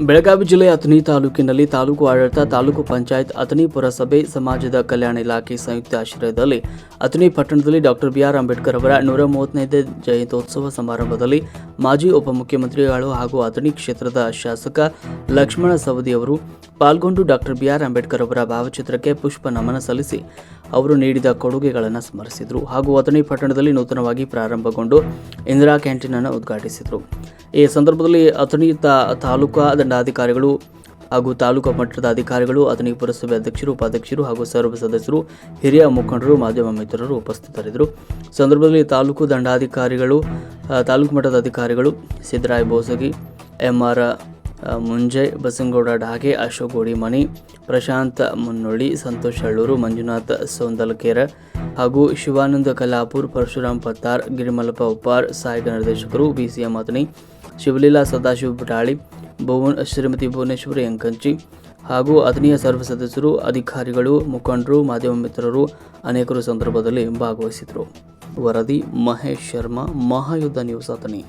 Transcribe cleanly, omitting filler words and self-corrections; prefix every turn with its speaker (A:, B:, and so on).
A: ಬೆಳಗಾವಿ ಜಿಲ್ಲೆಯ ಅಥಣಿ ತಾಲೂಕಿನಲ್ಲಿ ತಾಲೂಕು ಆಡಳಿತ, ತಾಲೂಕು ಪಂಚಾಯತ್, ಅಥಣಿ ಪುರಸಭೆ, ಸಮಾಜದ ಕಲ್ಯಾಣ ಇಲಾಖೆ ಸಂಯುಕ್ತ ಆಶ್ರಯದಲ್ಲಿ ಅಥಣಿ ಪಟ್ಟಣದಲ್ಲಿ ಡಾಕ್ಟರ್ ಬಿ.ಆರ್. ಅಂಬೇಡ್ಕರ್ ಅವರ 135ನೇ ಜಯಂತ್ಯೋತ್ಸವ ಸಮಾರಂಭದಲ್ಲಿ ಮಾಜಿ ಉಪಮುಖ್ಯಮಂತ್ರಿಗಳು ಹಾಗೂ ಅಥಣಿ ಕ್ಷೇತ್ರದ ಶಾಸಕ ಲಕ್ಷ್ಮಣ ಸವದಿ ಅವರು ಪಾಲ್ಗೊಂಡು ಡಾಕ್ಟರ್ ಬಿ.ಆರ್. ಅಂಬೇಡ್ಕರ್ ಅವರ ಭಾವಚಿತ್ರಕ್ಕೆ ಪುಷ್ಪ ನಮನ ಸಲ್ಲಿಸಿ ಅವರು ನೀಡಿದ ಕೊಡುಗೆಗಳನ್ನು ಸ್ಮರಿಸಿದರು ಹಾಗೂ ಅಥಣಿ ಪಟ್ಟಣದಲ್ಲಿ ನೂತನವಾಗಿ ಪ್ರಾರಂಭಗೊಂಡು ಇಂದಿರಾ ಕ್ಯಾಂಟೀನ್ ಅನ್ನು ಉದ್ಘಾಟಿಸಿದರು. ಈ ಸಂದರ್ಭದಲ್ಲಿ ಅಥಣಿ ತಾಲೂಕಾ ದಂಡಾಧಿಕಾರಿಗಳು ಹಾಗೂ ತಾಲೂಕು ಮಟ್ಟದ ಅಧಿಕಾರಿಗಳು, ಅಥಣಿ ಪುರಸಭೆ ಅಧ್ಯಕ್ಷರು, ಉಪಾಧ್ಯಕ್ಷರು ಹಾಗೂ ಸರ್ವ ಸದಸ್ಯರು, ಹಿರಿಯ ಮುಖಂಡರು, ಮಾಧ್ಯಮ ಮಿತ್ರರು ಉಪಸ್ಥಿತರಿದ್ದರು. ಸಂದರ್ಭದಲ್ಲಿ ತಾಲೂಕು ದಂಡಾಧಿಕಾರಿಗಳು, ತಾಲೂಕು ಮಟ್ಟದ ಅಧಿಕಾರಿಗಳು ಸಿದ್ದರಾಯ ಬೋಸಗಿ, ಎಂ.ಆರ್. ಮುಂಜೆ, ಬಸನಗೌಡ ಢಾಗೆ, ಅಶೋಕ್ ಗೋಡಿಮನಿ, ಪ್ರಶಾಂತ್ ಮುನ್ನೊಳ್ಳಿ, ಸಂತೋಷ್ ಹಳ್ಳೂರು, ಮಂಜುನಾಥ್ ಸೌಂದಲಕೇರ ಹಾಗೂ ಶಿವಾನಂದ ಕಲಾಪುರ್, ಪರಶುರಾಮ್ ಪತ್ತಾರ್, ಗಿರಿಮಲ್ಲಪ್ಪ ಉಪ್ಪಾರ್, ಸಹಾಯಕ ನಿರ್ದೇಶಕರು BCM ಅಥಣಿ, ಶಿವಲೀಲಾ ಸದಾಶಿವ ಬುಟಾಳಿ, ಶ್ರೀಮತಿ ಭುವನೇಶ್ವರಿ ಅಂಕಂಚಿ ಹಾಗೂ ಅಥಣಿಯ ಸರ್ವ ಸದಸ್ಯರು, ಅಧಿಕಾರಿಗಳು, ಮುಖಂಡರು, ಮಾಧ್ಯಮ ಮಿತ್ರರು ಅನೇಕರು ಸಂದರ್ಭದಲ್ಲಿ ಭಾಗವಹಿಸಿದರು. ವರದಿ ಮಹೇಶ್ ಶರ್ಮಾ, ಮಹಾಯುದ್ಧ ನ್ಯೂಸ್, ಅಥಣಿ.